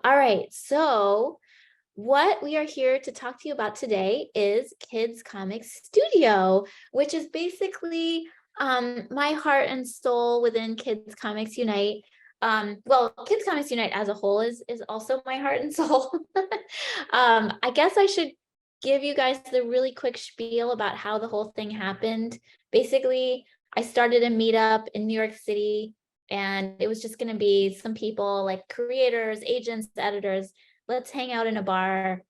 All right, so what we are here to talk to you about today is Kids Comics Studio, which is basically my heart and soul within Kids Comics Unite. Well, Kids Comics Unite as a whole is also my heart and soul. I guess I should give you guys the really quick spiel about how the whole thing happened. Basically, I started a meetup in New York City, and it was just going to be some people like creators, agents, editors. Let's hang out in a bar,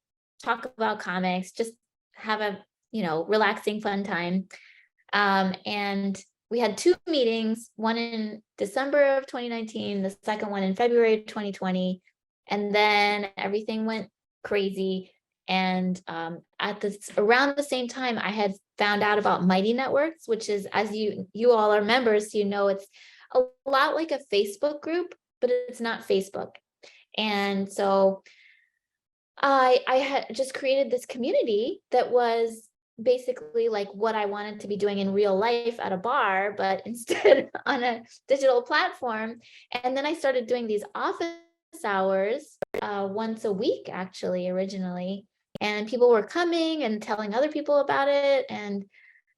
talk about comics, just have a relaxing, fun time. And we had two meetings, one in December of 2019, the second one in February 2020. And then everything went crazy. And at this around the same time, I had found out about Mighty Networks, which is, as you all are members, it's a lot like a Facebook group, but it's not Facebook. And so I had just created this community that was basically like what I wanted to be doing in real life at a bar, but instead on a digital platform. And then I started doing these office hours once a week, actually, originally. And people were coming and telling other people about it. And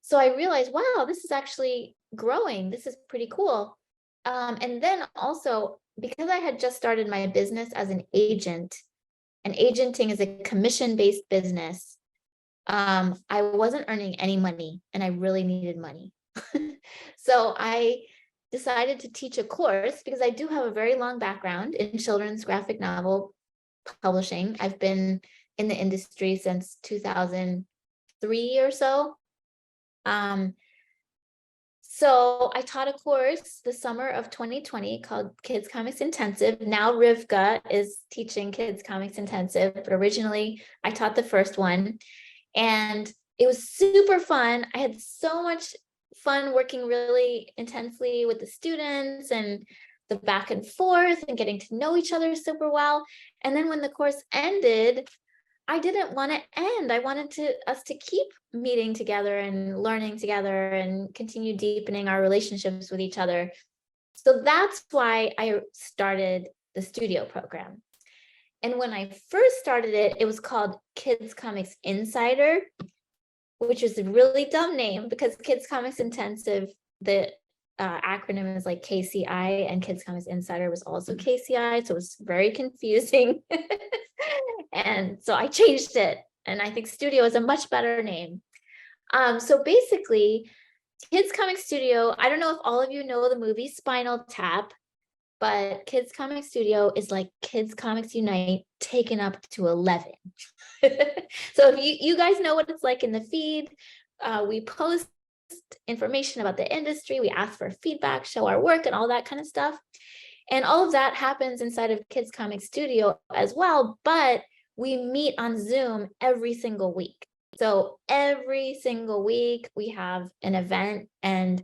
so I realized, wow, this is actually growing. This is pretty cool. And then also, because I had just started my business as an agent, and agenting is a commission-based business. I wasn't earning any money and I really needed money. So I decided to teach a course because I do have a very long background in children's graphic novel publishing. I've been in the industry since 2003 or so. So I taught a course the summer of 2020 called Kids Comics Intensive. Now Rivka is teaching Kids Comics Intensive, but originally I taught the first one, and it was super fun. I had so much fun working really intensely with the students and the back and forth and getting to know each other super well. And then when the course ended, I didn't want to end. I wanted us to keep meeting together and learning together and continue deepening our relationships with each other. So that's why I started the studio program. And when I first started it, it was called Kids Comics Insider, which is a really dumb name because Kids Comics Intensive, the acronym is like KCI, and Kids Comics Insider was also KCI. So it was very confusing. And so I changed it. And I think Studio is a much better name. So basically, Kids Comics Studio, I don't know if all of you know the movie Spinal Tap, but Kids Comics Studio is like Kids Comics Unite taken up to 11. So if you guys know what it's like in the feed, we post information about the industry, we ask for feedback, show our work, and all that kind of stuff. And all of that happens inside of Kids Comics Studio as well, but we meet on Zoom every single week. So every single week we have an event, and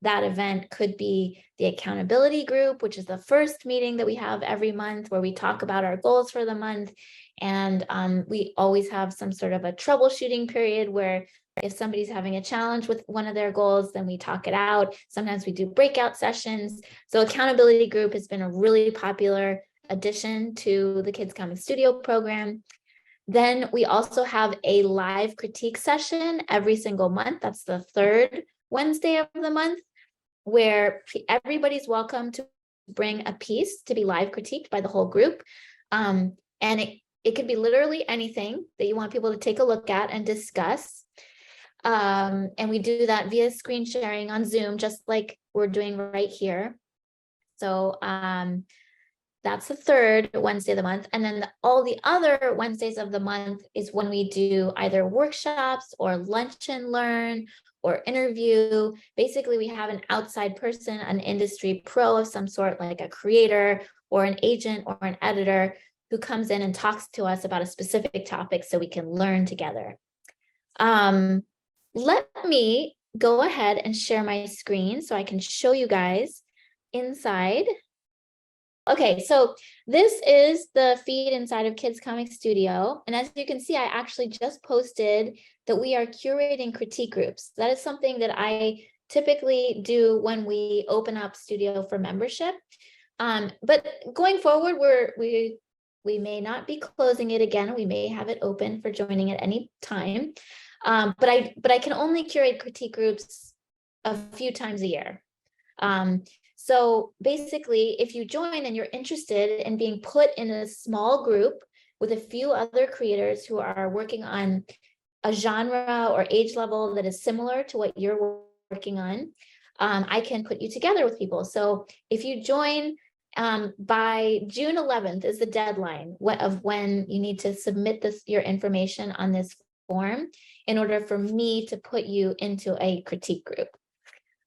that event could be the accountability group, which is the first meeting that we have every month where we talk about our goals for the month. And we always have some sort of a troubleshooting period where if somebody's having a challenge with one of their goals, then we talk it out. Sometimes we do breakout sessions. So accountability group has been a really popular addition to the Kids Comics Studio program. Then we also have a live critique session every single month. That's the third Wednesday of the month, where everybody's welcome to bring a piece to be live critiqued by the whole group. And it could be literally anything that you want people to take a look at and discuss. And we do that via screen sharing on Zoom, just like we're doing right here. So that's the third Wednesday of the month. And then all the other Wednesdays of the month is when we do either workshops or lunch and learn or interview. Basically, we have an outside person, an industry pro of some sort, like a creator or an agent or an editor, who comes in and talks to us about a specific topic so we can learn together. Let me go ahead and share my screen so I can show you guys inside. Okay, so this is the feed inside of Kids Comics Studio. And as you can see, I actually just posted that we are curating critique groups. That is something that I typically do when we open up Studio for membership. But going forward, we We may not be closing it again. We may have it open for joining at any time. But I can only curate critique groups a few times a year. So basically, if you join and you're interested in being put in a small group with a few other creators who are working on a genre or age level that is similar to what you're working on, I can put you together with people. So if you join by June 11th is the deadline of when you need to submit your information on this form in order for me to put you into a critique group.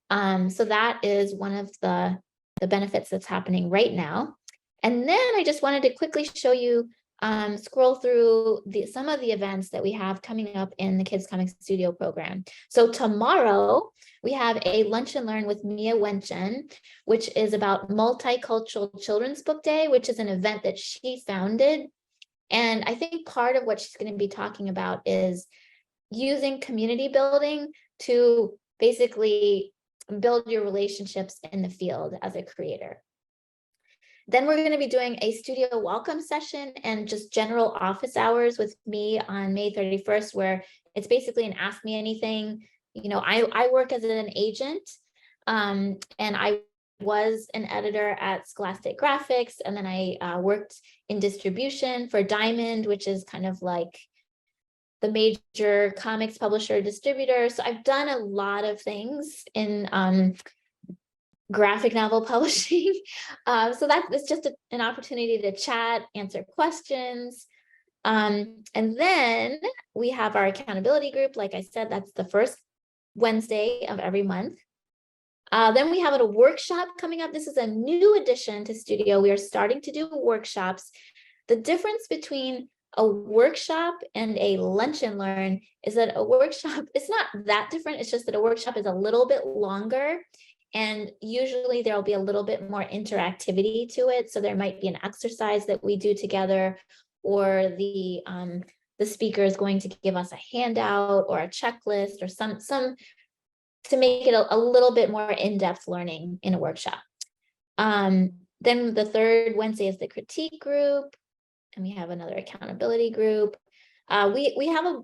So that is one of the benefits that's happening right now. And then I just wanted to quickly show you, scroll through some of the events that we have coming up in the Kids Comic Studio program. So tomorrow we have a Lunch and Learn with Mia Wenchen, which is about Multicultural Children's Book Day, which is an event that she founded. And I think part of what she's going to be talking about is using community building to basically build your relationships in the field as a creator. Then we're going to be doing a studio welcome session and just general office hours with me on May 31st, where it's basically an ask me anything. You know, I work as an agent, and I was an editor at Scholastic Graphics, and then I worked in distribution for Diamond, which is kind of like the major comics publisher distributor. So I've done a lot of things in graphic novel publishing. So it's just an opportunity to chat, answer questions. And then we have our accountability group. Like I said, that's the first Wednesday of every month. Then we have a workshop coming up. This is a new addition to Studio. We are starting to do workshops. The difference between a workshop and a lunch and learn is that a workshop is not that different. It's just that a workshop is a little bit longer, and usually there'll be a little bit more interactivity to it. So there might be an exercise that we do together, or the speaker is going to give us a handout or a checklist or some to make it a little bit more in-depth learning in a workshop. Then the third Wednesday is the critique group, and we have another accountability group. We have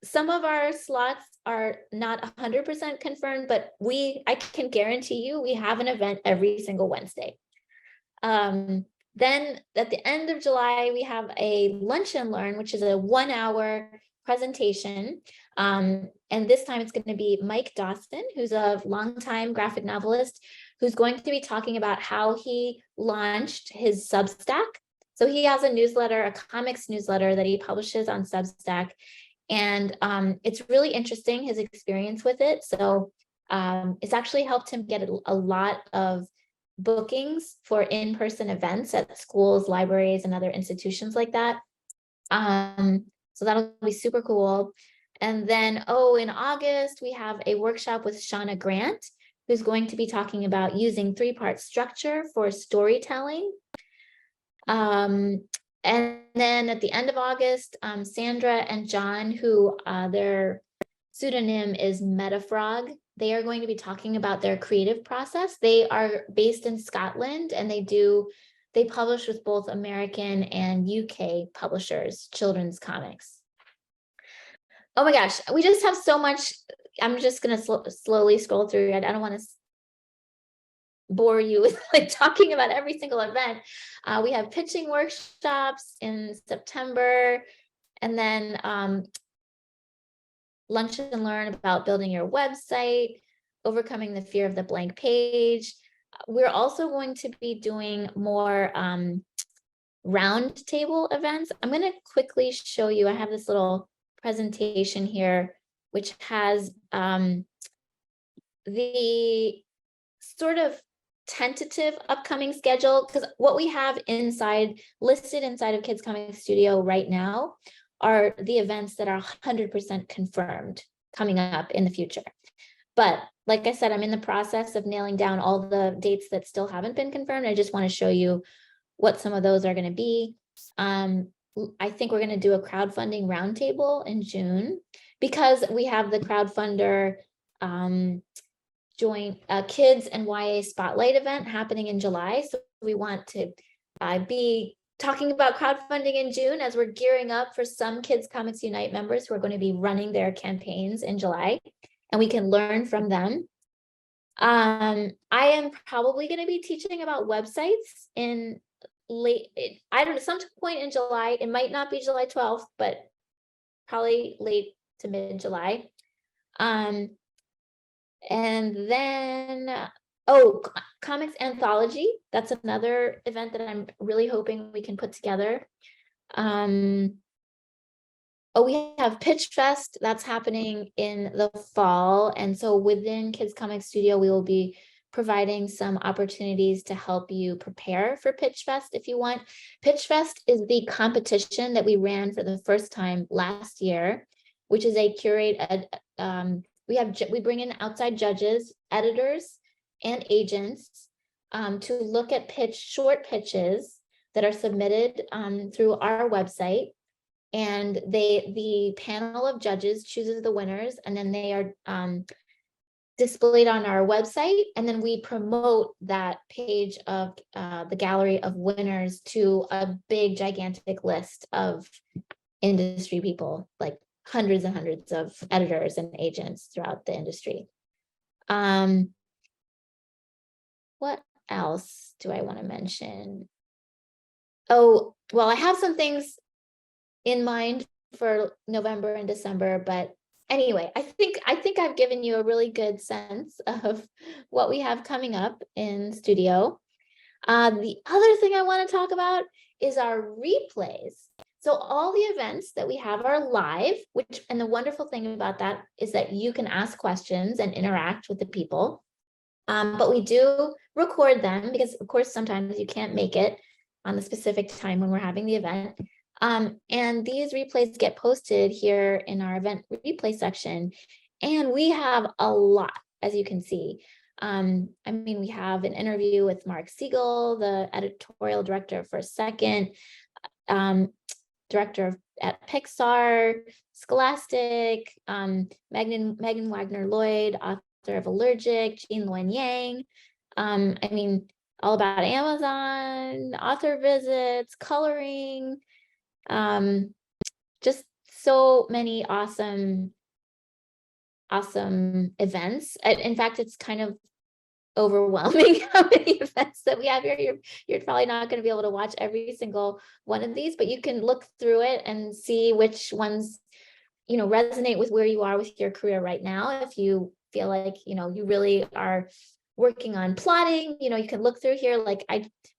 some of our slots are not 100% confirmed, but I can guarantee you we have an event every single Wednesday. Then at the end of July, we have a lunch and learn, which is a 1-hour presentation. And this time it's going to be Mike Dawson, who's a longtime graphic novelist, who's going to be talking about how he launched his Substack. So he has a newsletter, a comics newsletter that he publishes on Substack. And it's really interesting, his experience with it. So it's actually helped him get a lot of bookings for in-person events at schools, libraries, and other institutions like that. So that'll be super cool. And then, in August, we have a workshop with Shauna Grant, who's going to be talking about using 3-part structure for storytelling. And then at the end of August, Sandra and John, who their pseudonym is Metafrog, they are going to be talking about their creative process. They are based in Scotland, and they publish with both American and UK publishers, children's comics. Oh my gosh, we just have so much. I'm just going to slowly scroll through it. I don't want to bore you with like talking about every single event. We have pitching workshops in September, and then lunch and learn about building your website, overcoming the fear of the blank page. We're also going to be doing more roundtable events. I'm going to quickly show you. I have this little presentation here, which has the sort of tentative upcoming schedule, because what we have listed inside of Kids Comic Studio right now are the events that are 100% confirmed coming up in the future. But like I said, I'm in the process of nailing down all the dates that still haven't been confirmed. I just want to show you what some of those are going to be. I think we're going to do a crowdfunding roundtable in June, because we have the crowdfunder joint kids and YA spotlight event happening in July. So we want to be talking about crowdfunding in June as we're gearing up for some Kids Comics Unite members who are going to be running their campaigns in July, and we can learn from them. I am probably going to be teaching about websites in I don't know, some point in July. It might not be July 12th, but probably late to mid-July. And then, Comics Anthology. That's another event that I'm really hoping we can put together. We have Pitch Fest that's happening in the fall. And so within Kids Comics Studio, we will be providing some opportunities to help you prepare for Pitch Fest if you want. Pitch Fest is the competition that we ran for the first time last year, which is a we bring in outside judges, editors, and agents to look at short pitches that are submitted through our website. And the panel of judges chooses the winners, and then they are displayed on our website. And then we promote that page of the gallery of winners to a big, gigantic list of industry people, like hundreds and hundreds of editors and agents throughout the industry. What else do I want to mention? Oh, well, I have some things in mind for November and December, but anyway, I think I've given you a really good sense of what we have coming up in studio. The other thing I want to talk about is our replays. So all the events that we have are live, and the wonderful thing about that is that you can ask questions and interact with the people. But we do record them because, of course, sometimes you can't make it on the specific time when we're having the event. And these replays get posted here in our event replay section. And we have a lot, as you can see. We have an interview with Mark Siegel, the editorial director for Second, director at Pixar, Scholastic, Megan Wagner Lloyd, author of Allergic, Jean Luen Yang. All About Amazon, author visits, coloring, just so many awesome events. In fact, it's kind of overwhelming how many events that we have here. You're probably not going to be able to watch every single one of these, but you can look through it and see which ones, resonate with where you are with your career right now. If you feel like, you really are working on plotting, you can look through here.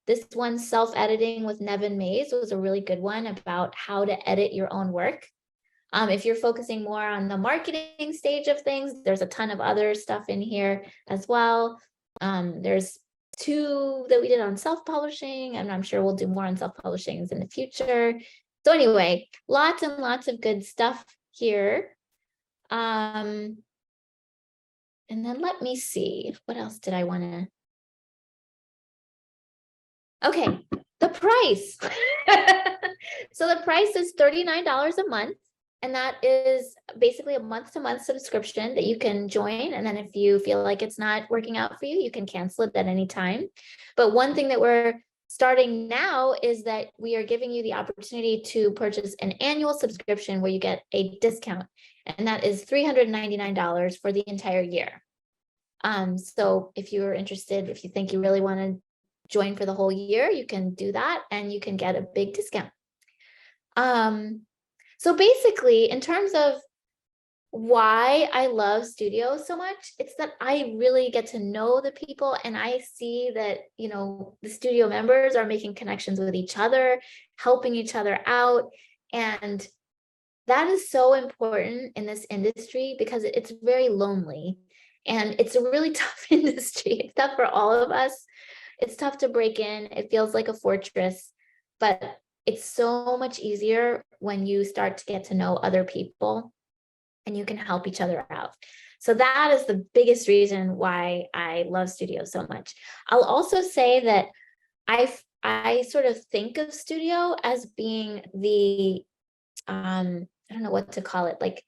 This one, self-editing with Nevin Mays, was a really good one about how to edit your own work. If you're focusing more on the marketing stage of things, there's a ton of other stuff in here as well. There's 2 that we did on self-publishing, and I'm sure we'll do more on self-publishing in the future. So anyway, lots and lots of good stuff here. And then let me see, what else did I want to? Okay, the price. So the price is $39 a month. And that is basically a month-to-month subscription that you can join. And then if you feel like it's not working out for you, you can cancel it at any time. But one thing that we're starting now is that we are giving you the opportunity to purchase an annual subscription where you get a discount. And that is $399 for the entire year. So if you're interested, if you think you really want to join for the whole year, you can do that and you can get a big discount. So basically, in terms of why I love Studio so much, it's that I really get to know the people, and I see that, the Studio members are making connections with each other, helping each other out. And that is so important in this industry because it's very lonely and it's a really tough industry. It's tough for all of us. It's tough to break in. It feels like a fortress, but it's so much easier when you start to get to know other people and you can help each other out. So that is the biggest reason why I love Studio so much. I'll also say that I sort of think of Studio as being the, I don't know what to call it, like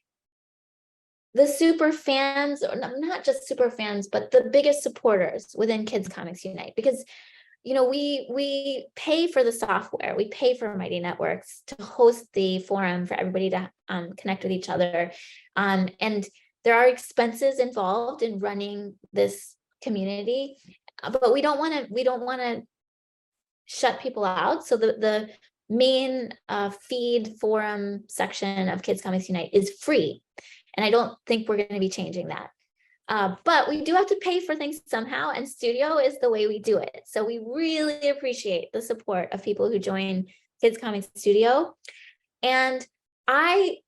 the super fans, or not just super fans, but the biggest supporters within Kids Comics Unite, because we pay for the software, we pay for Mighty Networks to host the forum for everybody to connect with each other. And there are expenses involved in running this community, but we don't want to shut people out. So the main feed forum section of Kids Comics Unite is free. And I don't think we're going to be changing that. But we do have to pay for things somehow, and Studio is the way we do it. So we really appreciate the support of people who join Kids Comics Studio. And I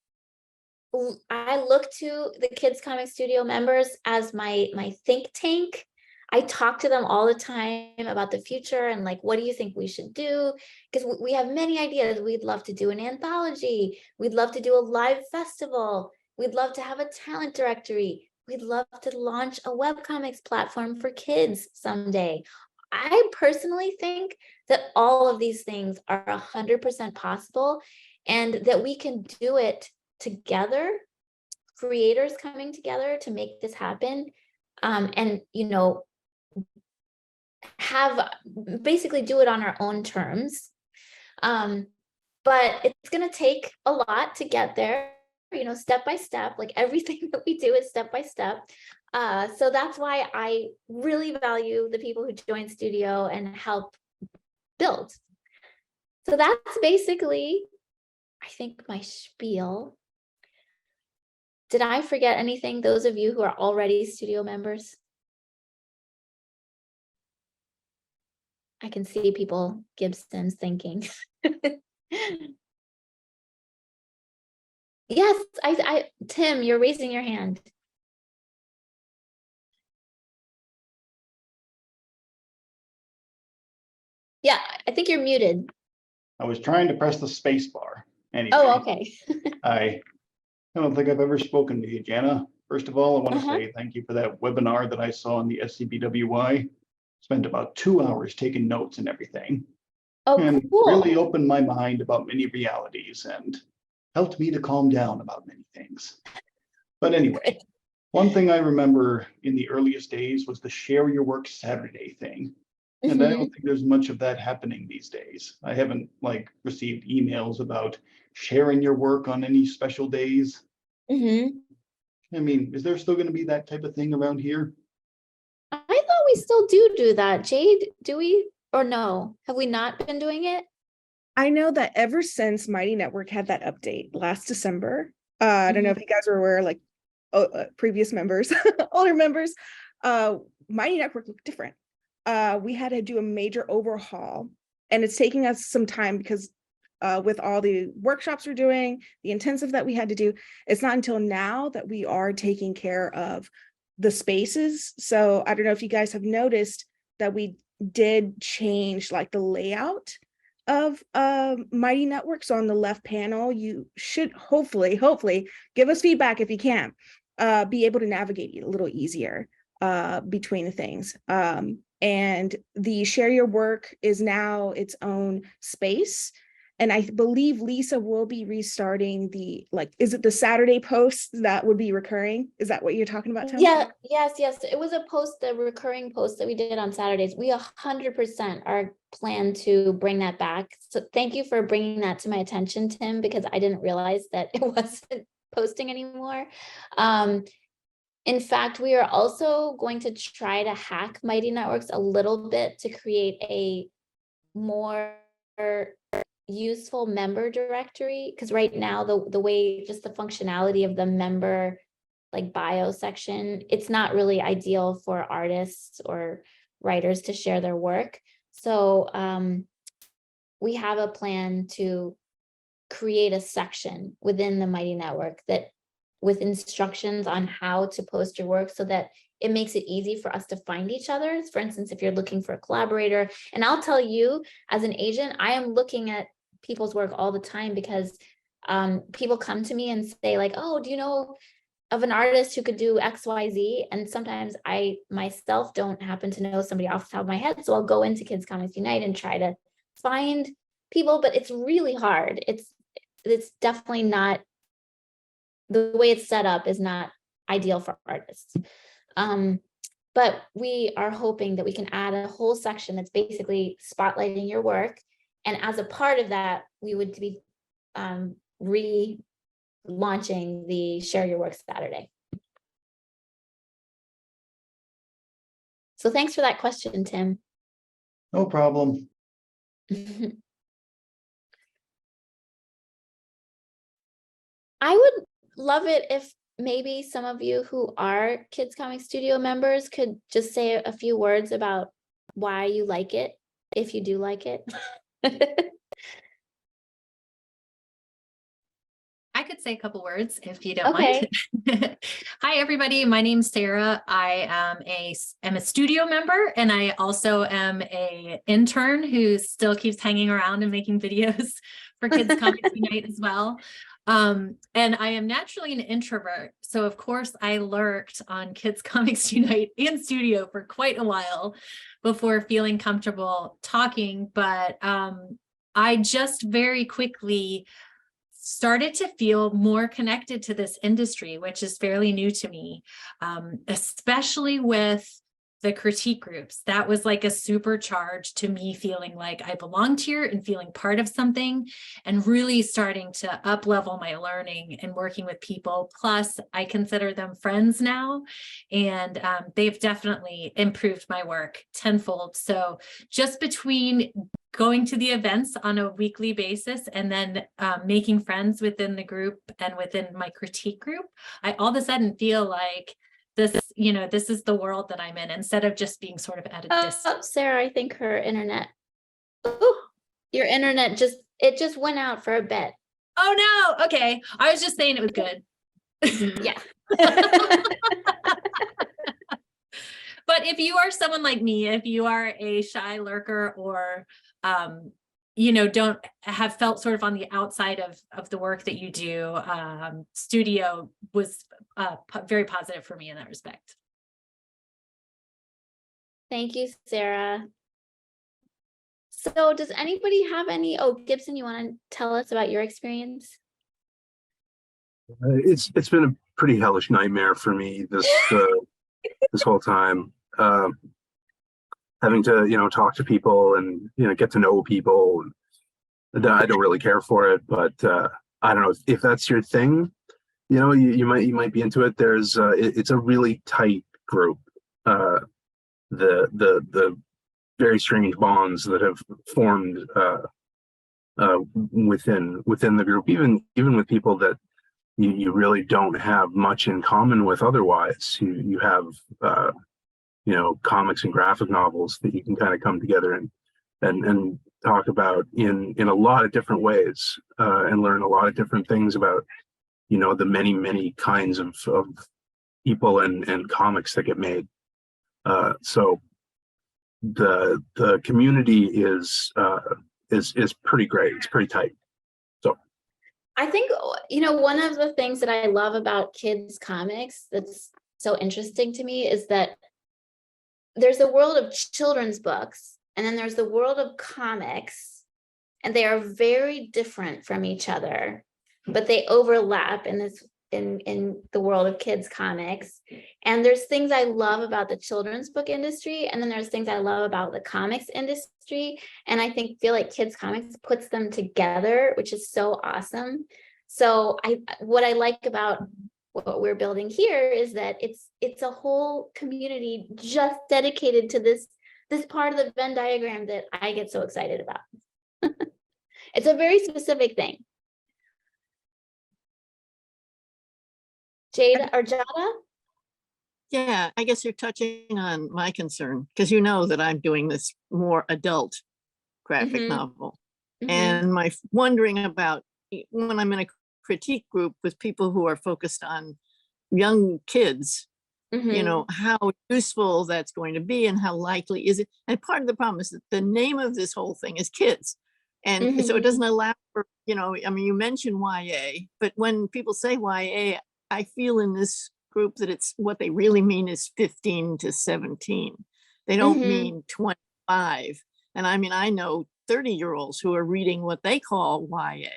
look to the Kids Comics Studio members as my think tank. I talk to them all the time about the future and like, what do you think we should do? Because we have many ideas. We'd love to do an anthology. We'd love to do a live festival. We'd love to have a talent directory. We'd love to launch a webcomics platform for kids someday. I personally think that all of these things are 100% possible, and that we can do it together, creators coming together to make this happen. And have basically do it on our own terms. But it's going to take a lot to get there, step by step. Like everything that we do is step by step. So that's why I really value the people who join Studio and help build. So that's basically, I think, my spiel. Did I forget anything? Those of you who are already Studio members? I can see people, Gibson's thinking. Yes, Tim, you're raising your hand. Yeah, I think you're muted. I was trying to press the space bar. Anyway, Oh, okay. I don't think I've ever spoken to you, Jana. First of all, I want to say thank you for that webinar that I saw on the SCBWI. Spent about 2 hours taking notes and everything. Oh, and cool. Really opened my mind about many realities and helped me to calm down about many things. But anyway, one thing I remember in the earliest days was the Share Your Work Saturday thing. And I don't think there's much of that happening these days. I haven't received emails about sharing your work on any special days. I mean, is there still going to be that type of thing around here? I thought we still do that. Jade, do we or no? Have we not been doing it? I know that ever since Mighty Network had that update last December, I don't know if you guys are aware, previous members, older members, Mighty Network looked different. We had to do a major overhaul, and it's taking us some time because with all the workshops we're doing, the intensive that we had to do, it's not until now that we are taking care of the spaces. So I don't know if you guys have noticed that we did change the layout of Mighty Network. So on the left panel, you should hopefully give us feedback if you can, be able to navigate it a little easier between the things. And the Share Your Work is now its own space. And I believe Lisa will be restarting is it the Saturday posts that would be recurring? Is that what you're talking about, Tim? Yeah, yes. It was a recurring post that we did on Saturdays. We 100% are planned to bring that back. So thank you for bringing that to my attention, Tim, because I didn't realize that it wasn't posting anymore. In fact, we are also going to try to hack Mighty Networks a little bit to create a more useful member directory, because right now the way just the functionality of the member bio section, it's not really ideal for artists or writers to share their work. So we have a plan to create a section within the Mighty Network that with instructions on how to post your work so that it makes it easy for us to find each other. For instance, if you're looking for a collaborator, and I'll tell you as an agent, I am looking at people's work all the time because people come to me and say oh, do you know of an artist who could do XYZ? And sometimes I myself don't happen to know somebody off the top of my head. So I'll go into Kids Comics Unite and try to find people, but it's really hard. It's definitely not, the way it's set up is not ideal for artists. but we are hoping that we can add a whole section that's basically spotlighting your work. And as a part of that, we would be relaunching the Share Your Work Saturday. So thanks for that question, Tim. No problem. I would love it if maybe some of you who are Kids Comic Studio members could just say a few words about why you like it, if you do like it. I could say a couple words if you don't Okay. mind. Hi, everybody. My name's Sarah. I am a studio member, and I also am a intern who still keeps hanging around and making videos for Kids Comics Unite as well. And I am naturally an introvert. So of course I lurked on Kids Comics Unite and studio for quite a while before feeling comfortable talking. But I just very quickly started to feel more connected to this industry, which is fairly new to me, especially with the critique groups. That was like a supercharge to me feeling like I belonged here and feeling part of something, and really starting to up level my learning and working with people. Plus, I consider them friends now, and they've definitely improved my work tenfold. So just between going to the events on a weekly basis and then making friends within the group and within my critique group, I all of a sudden feel like this, this is the world that I'm in, instead of just being sort of at a distance. Sarah, I think her internet. Ooh, your internet just went out for a bit. Oh no, okay. I was just saying it was good. Yeah. But if you are someone like me, if you are a shy lurker, or don't have felt sort of on the outside of the work that you do, studio was very positive for me in that respect. Thank you, Sarah. So does anybody have any, Gibson, you want to tell us about your experience? It's been a pretty hellish nightmare for me this whole time. Having to talk to people and get to know people. I don't really care for it, but I don't know if that's your thing. You might be into it. There's it's a really tight group. The very strange bonds that have formed within the group, even with people that you really don't have much in common with otherwise. You have comics and graphic novels that you can kind of come together and talk about in a lot of different ways, and learn a lot of different things about the many kinds of people and comics that get made. So the community is pretty great. It's pretty tight. So I think, one of the things that I love about kids comics that's so interesting to me is that there's a world of children's books, and then there's the world of comics, and they are very different from each other, but they overlap in the world of kids comics. And there's things I love about the children's book industry, and then there's things I love about the comics industry. And I feel like kids comics puts them together, which is so awesome. So what I like about what we're building here is that it's a whole community just dedicated to this part of the Venn diagram that I get so excited about. It's a very specific thing. Jada or Jada? Yeah, I guess you're touching on my concern, because you know that I'm doing this more adult graphic novel. And my wondering about when I'm in a critique group with people who are focused on young kids, how useful that's going to be and how likely is it. And part of the problem is that the name of this whole thing is kids. And so it doesn't allow for, you mentioned YA, but when people say YA, I feel in this group that it's what they really mean is 15 to 17. They don't mean 25. And I know 30-year-olds who are reading what they call YA.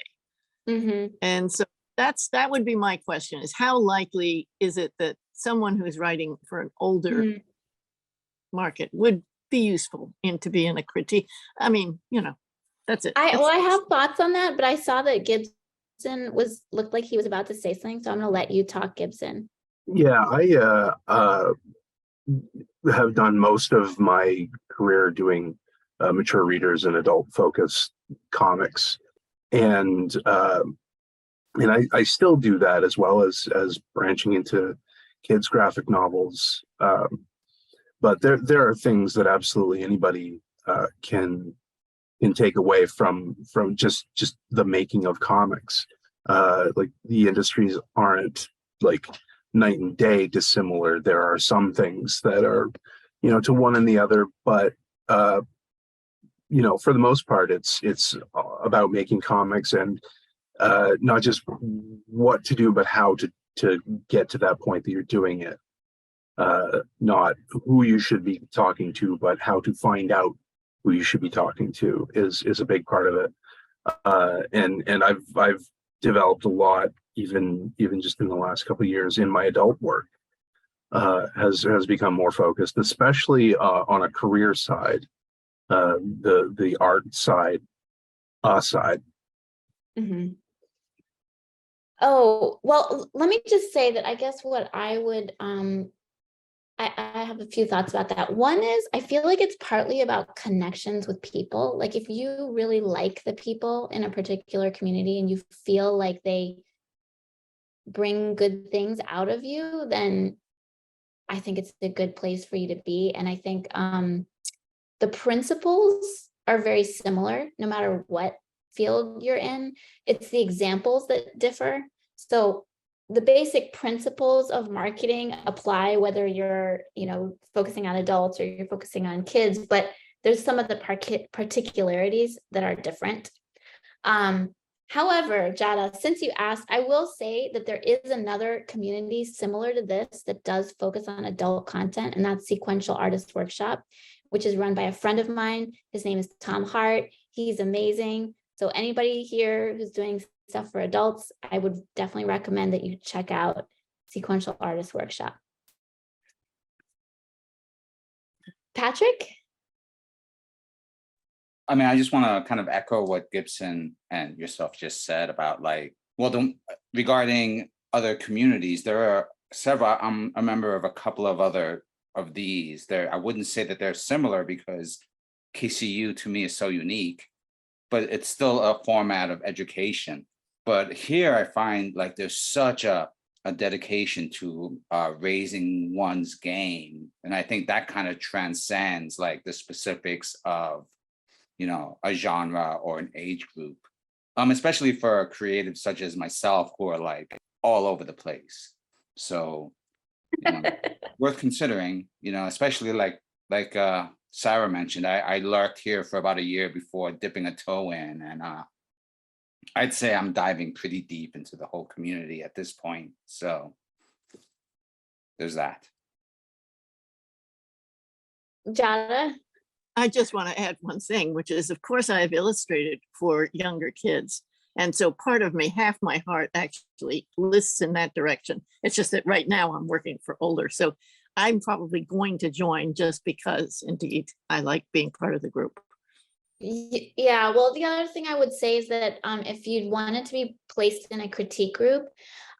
And so that would be my question, is how likely is it that someone who's writing for an older market would be useful in to be in a critique. I mean, that's it. I have thoughts on that, but I saw that Gibson looked like he was about to say something, so I'm gonna let you talk, Gibson. Yeah, I have done most of my career doing mature readers and adult focused comics, and I still do that as well as branching into kids graphic novels. But there are things that absolutely anybody can take away from just the making of comics. Like the industries aren't like night and day dissimilar. There are some things that are, to one and the other, but for the most part, it's about making comics, and not just what to do, but how to get to that point that you're doing it. Not who you should be talking to, but how to find out who you should be talking to is a big part of it. And I've developed a lot, even just in the last couple of years in my adult work, has become more focused, especially on a career side, the art side, side. Mhm. Oh, well, let me just say that I guess what I would, I have a few thoughts about that. One is I feel like it's partly about connections with people. Like if you really like the people in a particular community and you feel like they bring good things out of you, then I think it's a good place for you to be. And I think the principles are very similar no matter what field you're in. It's the examples that differ. So the basic principles of marketing apply whether you're, focusing on adults or you're focusing on kids, but there's some of the particularities that are different. However, Jada, since you asked, I will say that there is another community similar to this that does focus on adult content, and that's Sequential Artist Workshop, which is run by a friend of mine. His name is Tom Hart. He's amazing. So anybody here who's doing stuff for adults, I would definitely recommend that you check out Sequential Artist Workshop. Patrick? I mean, I just want to kind of echo what Gibson and yourself just said about regarding other communities. There are several. I'm a member of a couple of other of these. I wouldn't say that they're similar because KCU to me is so unique, but it's still a format of education. But here I find like there's such a dedication to raising one's game. And I think that kind of transcends like the specifics of, a genre or an age group, especially for creatives such as myself who are like all over the place. So, worth considering, especially like Sarah mentioned, I lurked here for about a year before dipping a toe in, and I'd say I'm diving pretty deep into the whole community at this point. So there's that. Jada? I just want to add one thing, which is, of course, I've illustrated for younger kids. And so part of me, half my heart actually lists in that direction. It's just that right now I'm working for older. So I'm probably going to join just because, indeed, I like being part of the group. Yeah, well, the other thing I would say is that if you wanted to be placed in a critique group,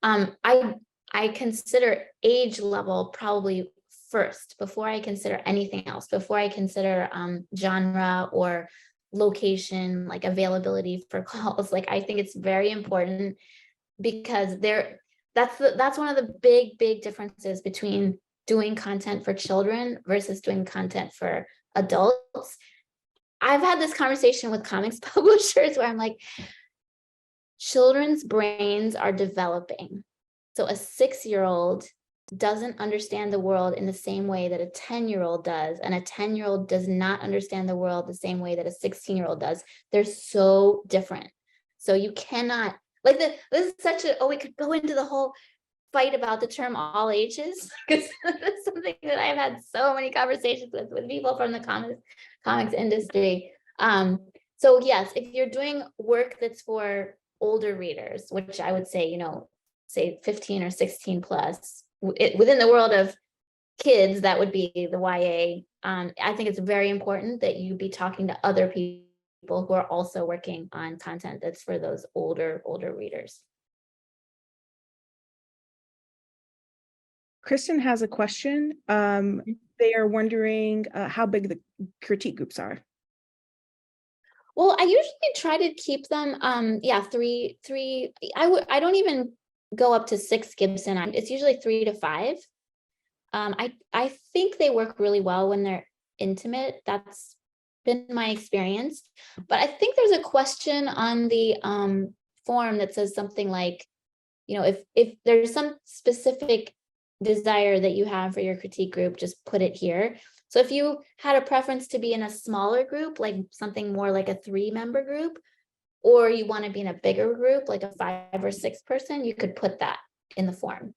I consider age level probably first before I consider anything else, before I consider genre or location, like availability for calls. Like I think it's very important because that's one of the big differences between doing content for children versus doing content for adults. I've had this conversation with comics publishers where I'm like, children's brains are developing. So a 6-year-old doesn't understand the world in the same way that a 10-year-old does. And a 10-year-old does not understand the world the same way that a 16-year-old does. They're so different. So you cannot, like this is such we could go into the whole fight about the term all ages, because that's something that I've had so many conversations with people from the comics industry. So yes, if you're doing work that's for older readers, which I would say, say 15 or 16 plus, within the world of kids, that would be the YA I think it's very important that you be talking to other people who are also working on content that's for those older readers. Kristen has a question. They are wondering how big the critique groups are. Well, I usually try to keep them, yeah, three. I don't even go up to 6 Gibson. It's usually 3 to 5. I think they work really well when they're intimate. That's been my experience. But I think there's a question on the form that says something like, you know, if there's some specific desire that you have for your critique group, just put it here. So if you had a preference to be in a smaller group, like something more like a 3-member group, or you want to be in a bigger group, like a 5 or 6 person, you could put that in the form.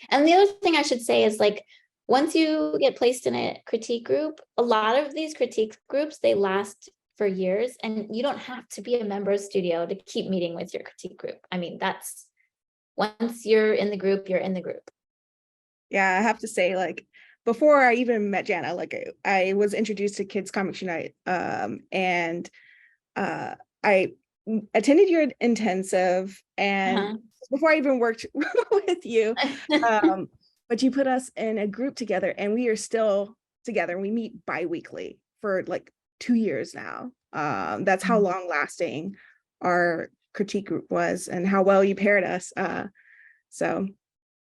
And the other thing I should say is, like, once you get placed in a critique group, a lot of these critique groups, they last for years, and you don't have to be a member of Studio to keep meeting with your critique group. I mean, that's, once you're in the group, you're in the group. Yeah, I have to say, like, before I even met Jana, like I was introduced to Kids Comics Unite, and I attended your intensive, and before I even worked with you, but you put us in a group together, and we are still together. We meet bi-weekly for like 2 years now. That's how long lasting our critique group was and how well you paired us. So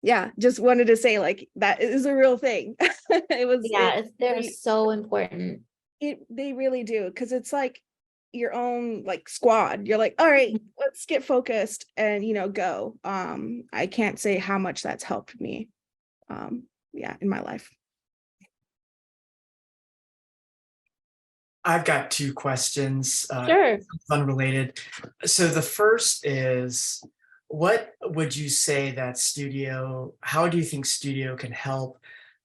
yeah, just wanted to say, like, that is a real thing. It was, yeah, they're so important. They really do, because it's like your own like squad. You're like, all right, let's get focused and, you know, go. I can't say how much that's helped me, yeah, in my life. I've got 2 questions, Sure. unrelated. So the first is, what would you say that Studio, how do you think Studio can help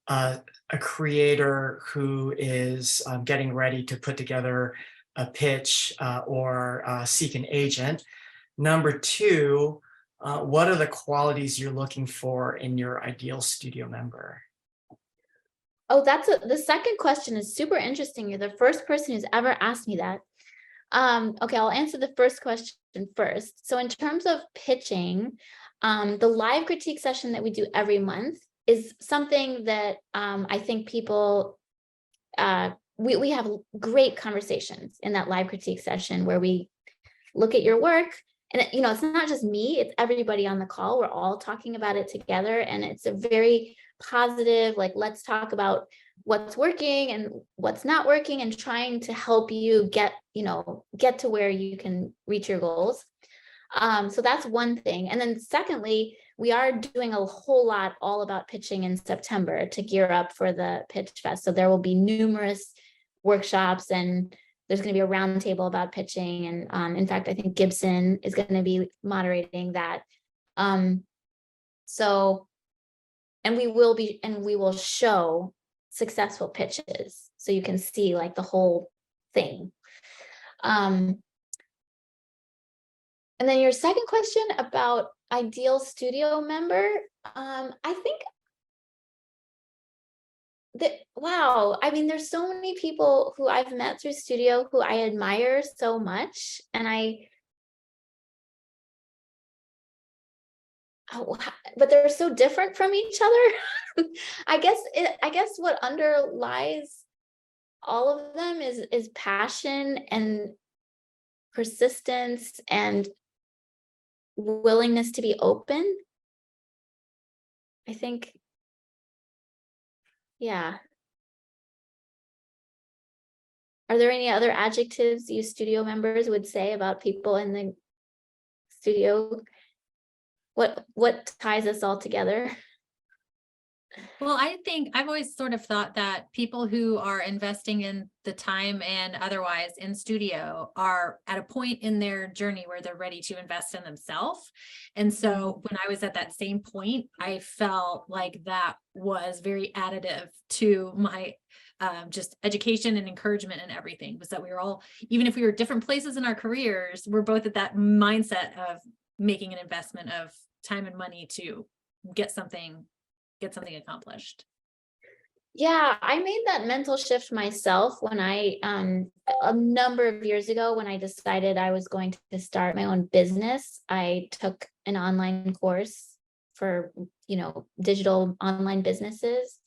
a creator who is getting ready to put together a pitch or seek an agent? Number 2, what are the qualities you're looking for in your ideal Studio member? Oh, the second question is super interesting. You're the first person who's ever asked me that. Okay, I'll answer the first question first. So in terms of pitching, the live critique session that we do every month is something that I think people, we have great conversations in that live critique session where we look at your work. And, you know, it's not just me, it's everybody on the call. We're all talking about it together. And it's a very positive, like, let's talk about what's working and what's not working, and trying to help you get to where you can reach your goals. So that's one thing. And then secondly, we are doing a whole lot all about pitching in September to gear up for the Pitch Fest. So there will be numerous workshops, and there's going to be a roundtable about pitching. And in fact, I think Gibson is going to be moderating that. And we will show successful pitches, so you can see like the whole thing. And then your second question about ideal Studio member, I think that, wow, I mean, there's so many people who I've met through Studio who I admire so much, and but they're so different from each other. I guess what underlies all of them is passion and persistence and willingness to be open. I think, yeah. Are there any other adjectives you Studio members would say about people in the Studio? What ties us all together? Well, I think I've always sort of thought that people who are investing in the time and otherwise in Studio are at a point in their journey where they're ready to invest in themselves. And so when I was at that same point, I felt like that was very additive to my just education and encouragement and everything, was that we were all, even if we were different places in our careers, we're both at that mindset of making an investment of time and money to get something get something accomplished? Yeah, I made that mental shift myself when I, a number of years ago, when I decided I was going to start my own business. I took an online course for, digital online businesses.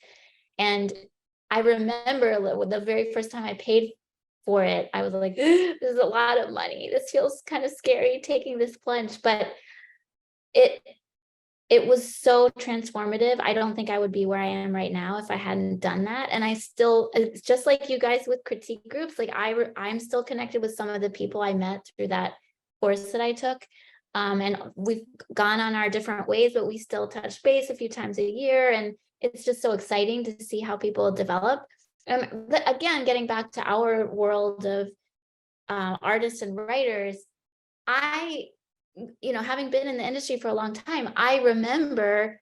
And I remember the very first time I paid for it, I was like, this is a lot of money. This feels kind of scary taking this plunge, but it was so transformative. I don't think I would be where I am right now if I hadn't done that. And it's just like you guys with critique groups, like I'm still connected with some of the people I met through that course that I took. And we've gone on our different ways, but we still touch base a few times a year. And it's just so exciting to see how people develop. Again, getting back to our world of artists and writers, having been in the industry for a long time, I remember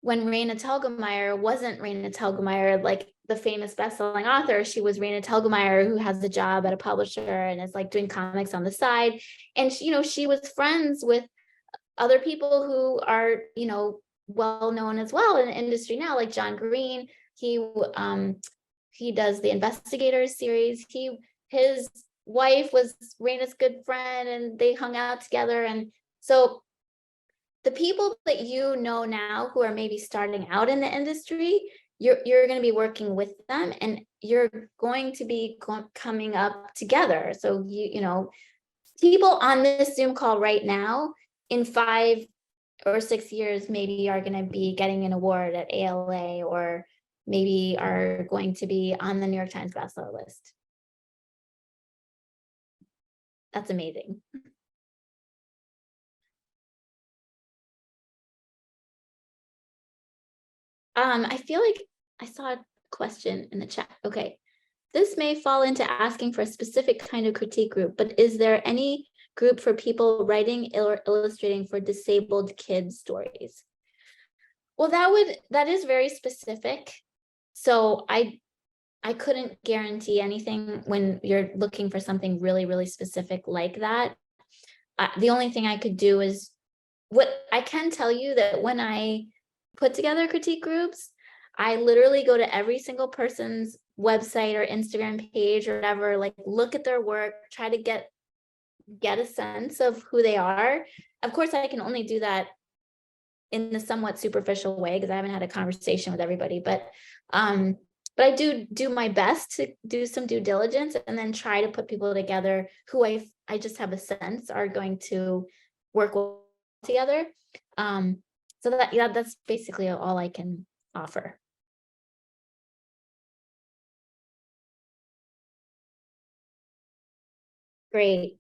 when Raina Telgemeier wasn't Raina Telgemeier, like the famous best-selling author. She was Raina Telgemeier, who has a job at a publisher and is like doing comics on the side. And she was friends with other people who are, well known as well in the industry now, like John Green. He does the Investigators series. His wife was Raina's good friend, and they hung out together. And so the people that you know now who are maybe starting out in the industry, you're going to be working with them, and you're going to be coming up together. So people on this Zoom call right now, in 5 or 6 years, maybe are going to be getting an award at ALA, or maybe are going to be on the New York Times bestseller list. That's amazing. I feel like I saw a question in the chat. Okay. This may fall into asking for a specific kind of critique group, but is there any group for people writing or illustrating for disabled kids stories? Well, that is very specific. So I couldn't guarantee anything when you're looking for something really, really specific like that. The only thing I could do is, what I can tell you, that when I put together critique groups, I literally go to every single person's website or Instagram page or whatever, like look at their work, try to get a sense of who they are. Of course, I can only do that in a somewhat superficial way because I haven't had a conversation with everybody, but I do my best to do some due diligence and then try to put people together who I just have a sense are going to work well together. So that's basically all I can offer. Great.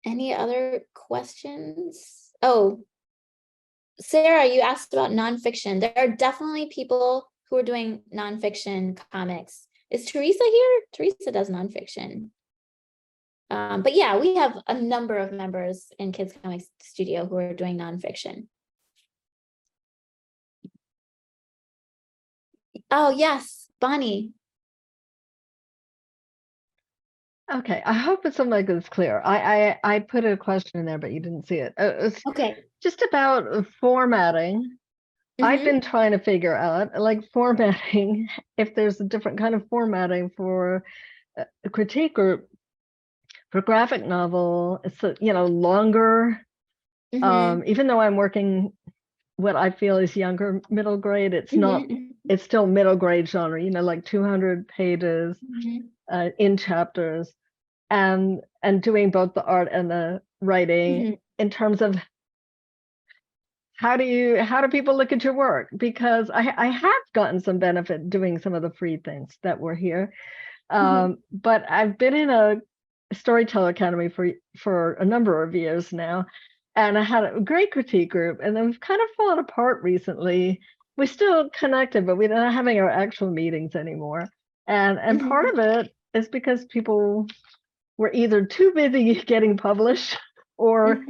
Any other questions? Oh, Sarah, you asked about nonfiction. There are definitely people who are doing nonfiction comics. Is Teresa here? Teresa does nonfiction. But yeah, we have a number of members in Kids Comics Studio who are doing nonfiction. Oh, yes, Bonnie. Okay, I hope it's something that's clear. I put a question in there, but you didn't see it. It's Okay. just about formatting. I've been trying to figure out, like, formatting, if there's a different kind of formatting for a critique group. For graphic novel, it's longer. Even though I'm working what I feel is younger middle grade, it's not. It's still middle grade genre. Like 200 pages in chapters, and doing both the art and the writing in terms of how do people look at your work? Because I have gotten some benefit doing some of the free things that were here, but I've been in a Storyteller Academy for a number of years now, and I had a great critique group, and then we've kind of fallen apart recently. We're still connected, but we're not having our actual meetings anymore. And part of it is because people were either too busy getting published, or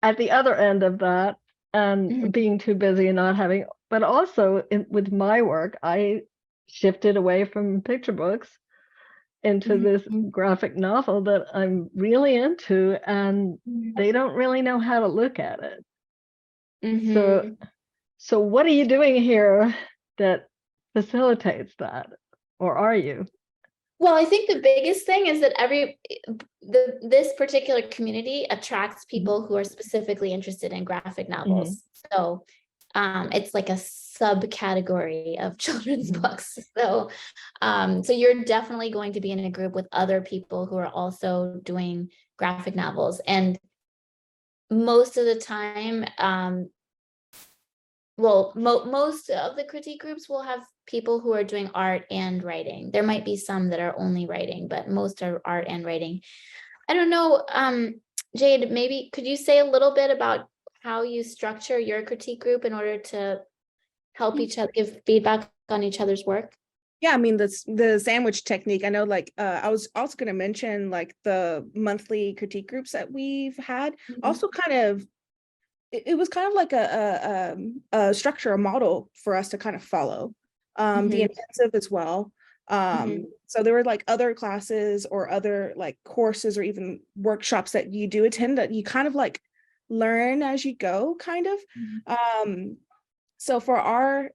at the other end of that, and being too busy and not having. But also with my work, I shifted away from picture books into this graphic novel that I'm really into, and they don't really know how to look at it. So what are you doing here that facilitates that? Or are you? Well, I think the biggest thing is that this particular community attracts people who are specifically interested in graphic novels. So it's like a subcategory of children's books. So so you're definitely going to be in a group with other people who are also doing graphic novels. And most of the time, most of the critique groups will have people who are doing art and writing. There might be some that are only writing, but most are art and writing. I don't know, Jade, maybe could you say a little bit about how you structure your critique group in order to help each other, give feedback on each other's work? Yeah, I mean, the sandwich technique. I know, like, I was also going to mention, like, the monthly critique groups that we've had. Also, kind of, it was kind of like a structure, a model for us to kind of follow. The intensive as well. So there were like other classes or other like courses or even workshops that you do attend that you kind of like learn as you go, kind of. So for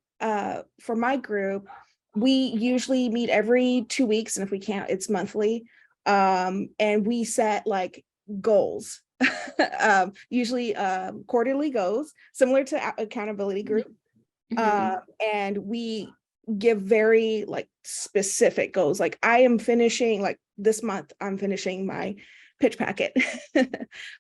my group, we usually meet every 2 weeks, and if we can't, it's monthly. And we set like goals, usually quarterly goals, similar to accountability group. And we give very like specific goals. Like I am finishing, like this month, I'm finishing my pitch packet,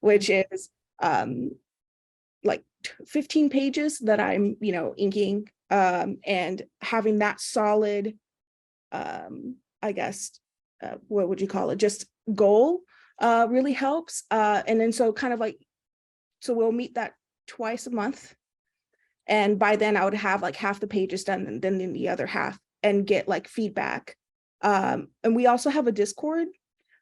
which is like 15 pages that I'm, inking, and having that solid, I guess, what would you call it? Just goal really helps. And then so kind of like, so we'll meet that twice a month. And by then I would have like half the pages done and then the other half and get like feedback. And we also have a Discord.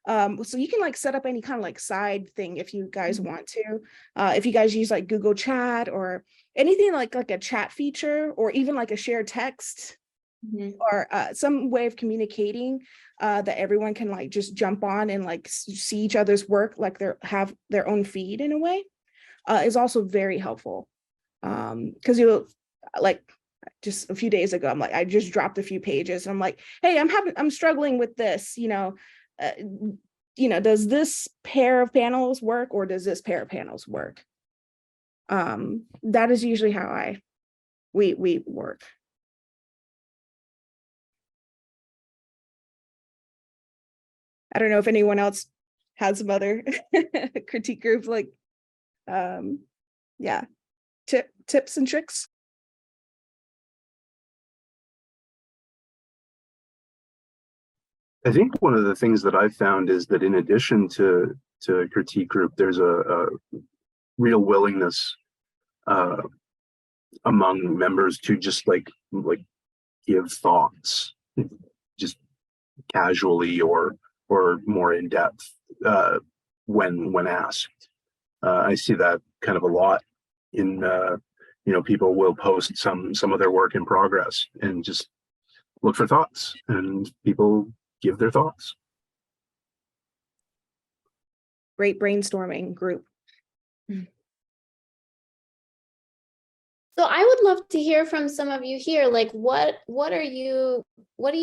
So you can like set up any kind of like side thing if you guys want to. If you guys use like Google Chat or anything like a chat feature or even like a shared text or some way of communicating that everyone can like just jump on and like see each other's work, like have their own feed in a way, is also very helpful. Because you'll like just a few days ago, I'm like, I just dropped a few pages and I'm like, hey, I'm struggling with this, does this pair of panels work or does this pair of panels work? That is usually how we work. I don't know if anyone else has some other critique groups, like, yeah, tips and tricks. I think one of the things that I've found is that in addition to critique group, there's a real willingness among members to just like give thoughts, just casually or more in depth when asked. I see that kind of a lot in people will post some of their work in progress and just look for thoughts, and people give their thoughts. Great brainstorming group. So I would love to hear from some of you here, like what do you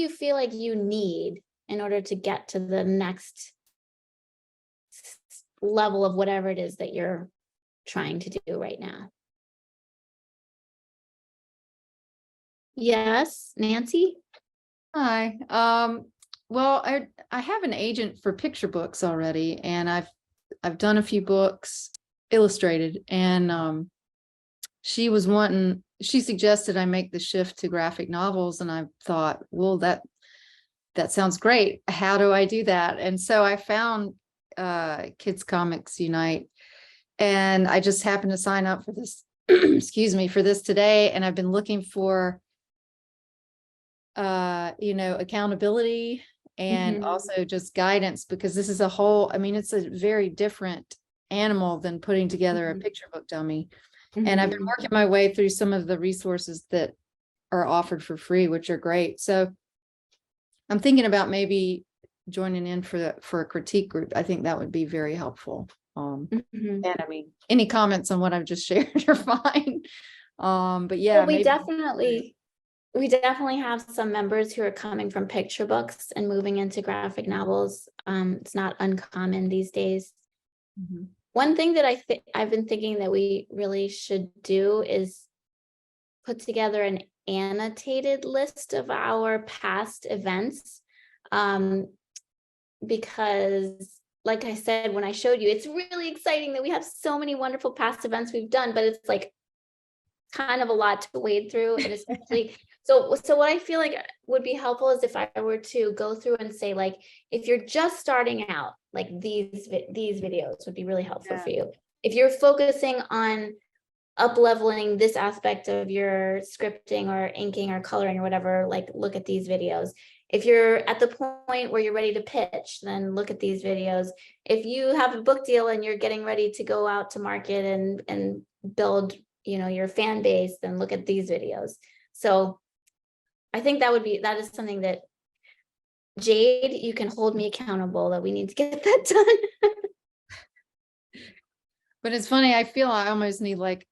feel like you need in order to get to the next level of whatever it is that you're trying to do right now? Yes, Nancy? Hi. Well, I have an agent for picture books already, and I've done a few books illustrated, and she suggested I make the shift to graphic novels, and I thought, well, that sounds great. How do I do that? And so I found Kids Comics Unite, and I just happened to sign up for this, excuse me, for this today, and I've been looking for accountability and also just guidance, because this is it's a very different animal than putting together a picture book dummy. And I've been working my way through some of the resources that are offered for free, which are great. So I'm thinking about maybe joining in for a critique group. I think that would be very helpful. And I mean, any comments on what I've just shared are fine. But yeah, Well, we maybe- definitely have some members who are coming from picture books and moving into graphic novels. It's not uncommon these days. Mhm. One thing that I've been thinking that we really should do is put together an annotated list of our past events. Because like I said, when I showed you, it's really exciting that we have so many wonderful past events we've done, but it's like kind of a lot to wade through, and especially so what I feel like would be helpful is if I were to go through and say, like, if you're just starting out, like these videos would be really helpful for you. If you're focusing on up leveling this aspect of your scripting or inking or coloring or whatever, like look at these videos. If you're at the point where you're ready to pitch, then look at these videos. If you have a book deal and you're getting ready to go out to market and build, your fan base, then look at these videos. So I think that is something that, Jade, you can hold me accountable that we need to get that done. But it's funny, I feel I almost need like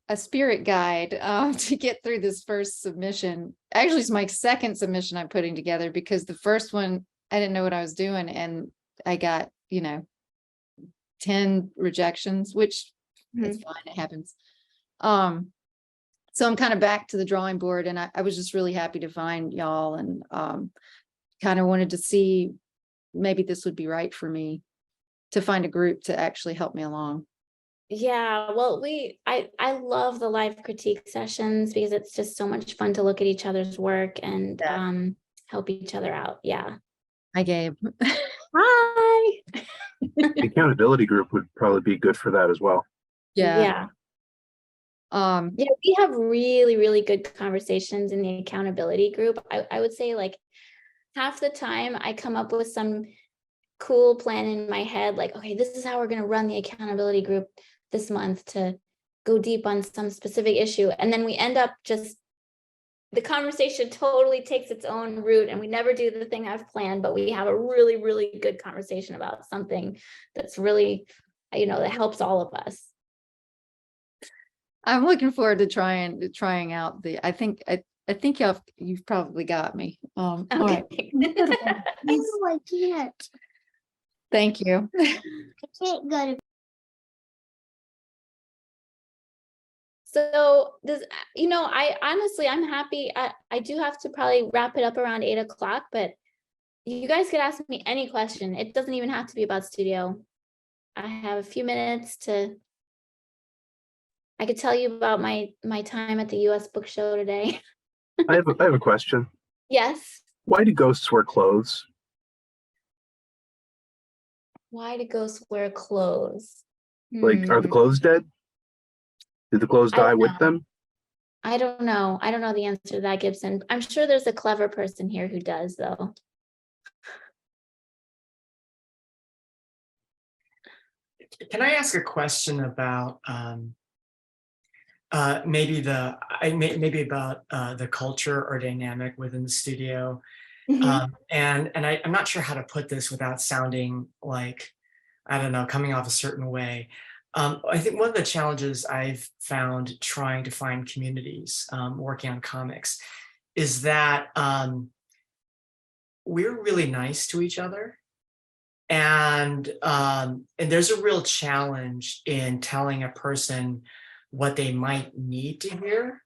a spirit guide to get through this first submission. Actually, it's my second submission I'm putting together, because the first one, I didn't know what I was doing, and I got, 10 rejections, which it's fine, it happens. So I'm kind of back to the drawing board, and I was just really happy to find y'all, and kind of wanted to see maybe this would be right for me to find a group to actually help me along. Yeah, well, I love the live critique sessions because it's just so much fun to look at each other's work and help each other out. Yeah. Hi, Gabe. Hi. The accountability group would probably be good for that as well. Yeah. Yeah, we have really, really good conversations in the accountability group. I would say like half the time I come up with some cool plan in my head, like, okay, this is how we're going to run the accountability group this month to go deep on some specific issue. And then we end up the conversation totally takes its own route and we never do the thing I've planned, but we have a really, really good conversation about something that's really, that helps all of us. I'm looking forward to trying out I think you've probably got me. All right. No, I can't. Thank you. I can't go to. So I'm happy. I do have to probably wrap it up around 8 o'clock, but you guys could ask me any question. It doesn't even have to be about studio. I have a few minutes I could tell you about my time at the US Book Show today. I have a question. Yes. Why do ghosts wear clothes? Why do ghosts wear clothes? Like, are the clothes dead? Did the clothes die with them? I don't know. I don't know the answer to that, Gibson. I'm sure there's a clever person here who does, though. Can I ask a question about maybe about the culture or dynamic within the studio? And I'm not sure how to put this without sounding like, I don't know, coming off a certain way. I think one of the challenges I've found trying to find communities working on comics is that we're really nice to each other. And there's a real challenge in telling a person what they might need to hear.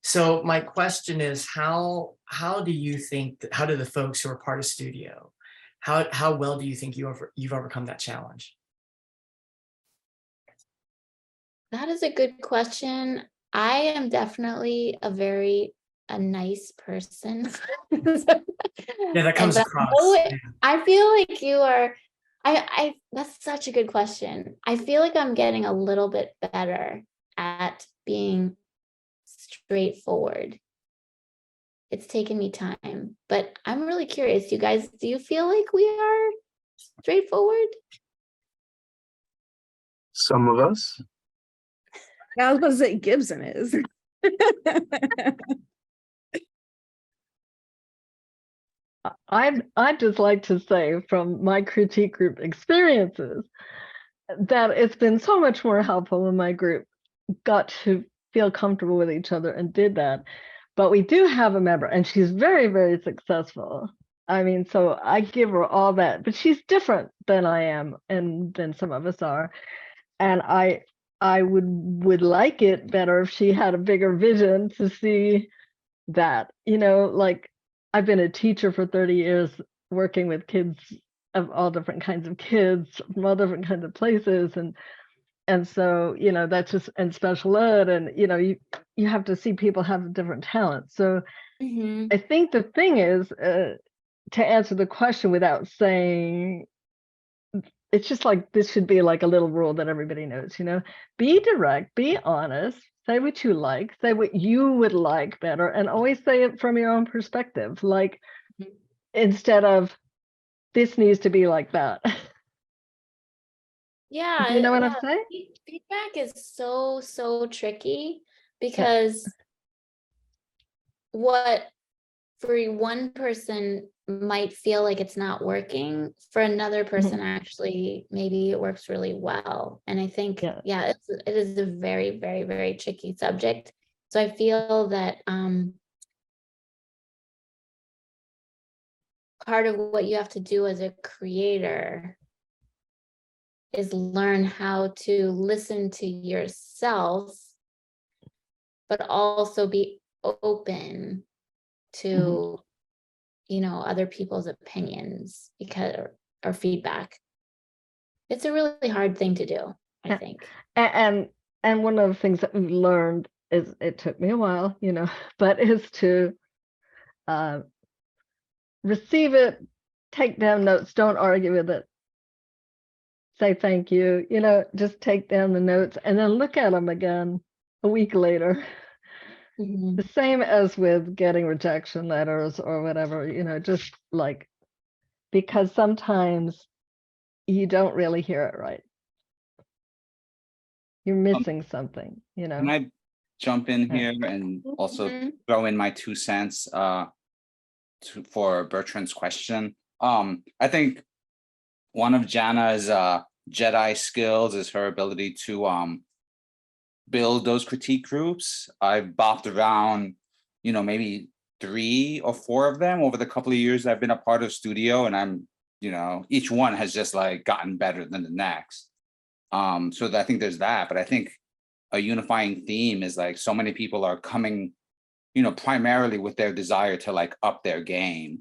So my question is, how do you think how do the folks who are part of studio, how well do you think you've overcome that challenge? That is a good question. I am definitely a nice person. Yeah, that comes across. I feel like you are, that's such a good question. I feel like I'm getting a little bit better at being straightforward. It's taken me time, but I'm really curious. You guys, do you feel like we are straightforward? Some of us. I was about to say Gibson is. I'd just like to say from my critique group experiences that it's been so much more helpful in my group got to feel comfortable with each other and did that. But we do have a member, and she's very, very successful. I mean, so I give her all that, but she's different than I am and than some of us are. And I would like it better if she had a bigger vision to see that, you know, like I've been a teacher for 30 years working with kids of all different kinds of kids from all different kinds of places. And so, you know, that's just, and special ed, and, you know, you have to see people have different talents. So I think the thing is, to answer the question without saying, it's just like, this should be like a little rule that everybody knows, you know, be direct, be honest, say what you like, say what you would like better, and always say it from your own perspective. Like, instead of, this needs to be like that. Yeah. Do you know what yeah. I'm saying? Feedback is so tricky, because what for one person might feel like it's not working, for another person actually maybe it works really well. And I think it is a very, very, very tricky subject. So I feel that part of what you have to do as a creator is learn how to listen to yourself, but also be open to, you know, other people's opinions, because or feedback. It's a really hard thing to do, I think. And one of the things that we've learned is, it took me a while, you know, but is to receive it, take down notes, don't argue with it, say thank you, you know, just take down the notes and then look at them again a week later. The same as with getting rejection letters or whatever, you know, just like, because sometimes you don't really hear it right. You're missing something, you know. Can I jump in here and also throw in my 2 cents for Bertrand's question? I think one of Jana's Jedi skills is her ability to build those critique groups. I've bopped around, you know, maybe 3 or 4 of them over the couple of years I've been a part of Studio, and I'm, you know, each one has just like gotten better than the next. So I think there's that, but I think a unifying theme is like, so many people are coming, you know, primarily with their desire to like up their game,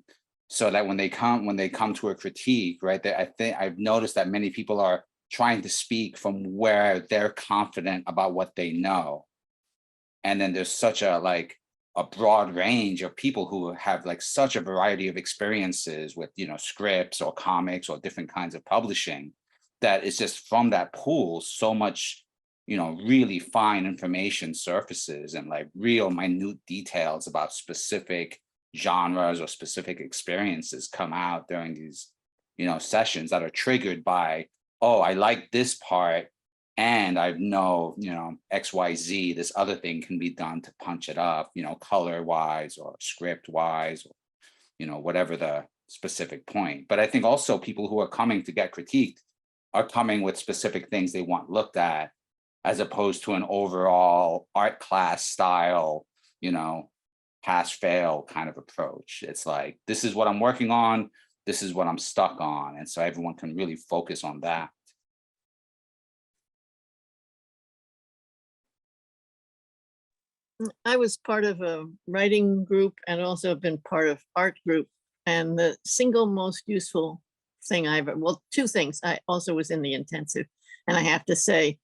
so that when they come to a critique, right, I think I've noticed that many people are trying to speak from where they're confident about what they know. And then there's such a broad range of people who have like such a variety of experiences with, you know, scripts or comics or different kinds of publishing, that it's just from that pool, so much, you know, really fine information surfaces, and like real minute details about specific genres or specific experiences come out during these, you know, sessions that are triggered by, oh, I like this part, and I know, you know, XYZ, this other thing can be done to punch it up, you know, color wise or script wise, or, you know, whatever the specific point. But I think also people who are coming to get critiqued are coming with specific things they want looked at, as opposed to an overall art class style, you know, pass fail kind of approach. It's like, this is what I'm working on, this is what I'm stuck on. And so everyone can really focus on that. I was part of a writing group and also been part of art group. And the single most useful thing well, 2 things. I also was in the intensive, and I have to say,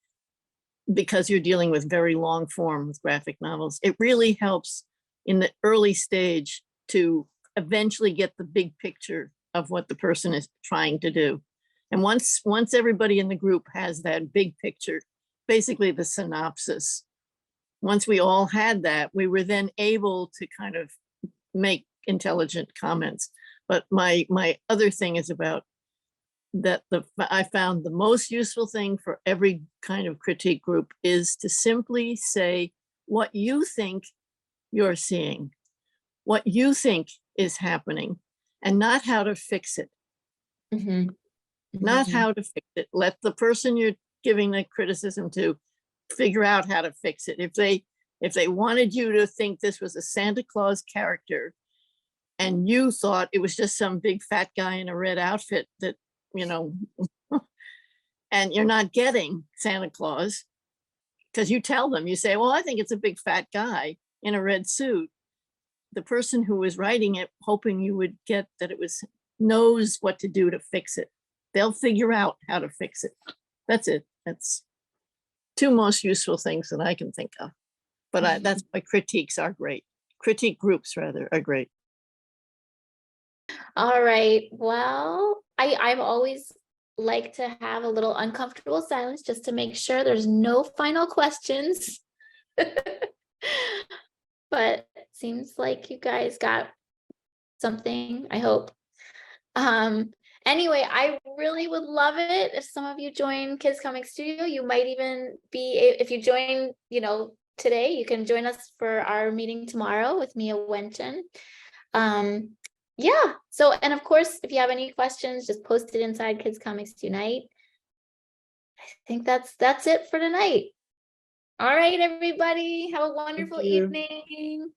because you're dealing with very long form with graphic novels, it really helps in the early stage to eventually get the big picture of what the person is trying to do. And once everybody in the group has that big picture, basically the synopsis, once we all had that, we were then able to kind of make intelligent comments. But my other thing is about that I found the most useful thing for every kind of critique group is to simply say what you think you're seeing, what you think is happening, and not how to fix it. Not how to fix it. Let the person you're giving the criticism to figure out how to fix it. If they wanted you to think this was a Santa Claus character and you thought it was just some big fat guy in a red outfit that, you know, and you're not getting Santa Claus, because you tell them, you say, well, I think it's a big fat guy in a red suit. The person who was writing it, hoping you would get that it was, knows what to do to fix it. They'll figure out how to fix it. That's it. That's two most useful things that I can think of. But that's why critiques are great. Critique groups rather are great. All right, well, I've always like to have a little uncomfortable silence just to make sure there's no final questions. But it seems like you guys got something, I hope. Anyway, I really would love it if some of you join Kids Comic Studio. You might even be, if you join, you know, today, you can join us for our meeting tomorrow with Mia Wenchen. Yeah, so, and of course, if you have any questions, just post it inside Kids Comics Unite. I think that's it for tonight. All right, everybody, have a wonderful you. evening.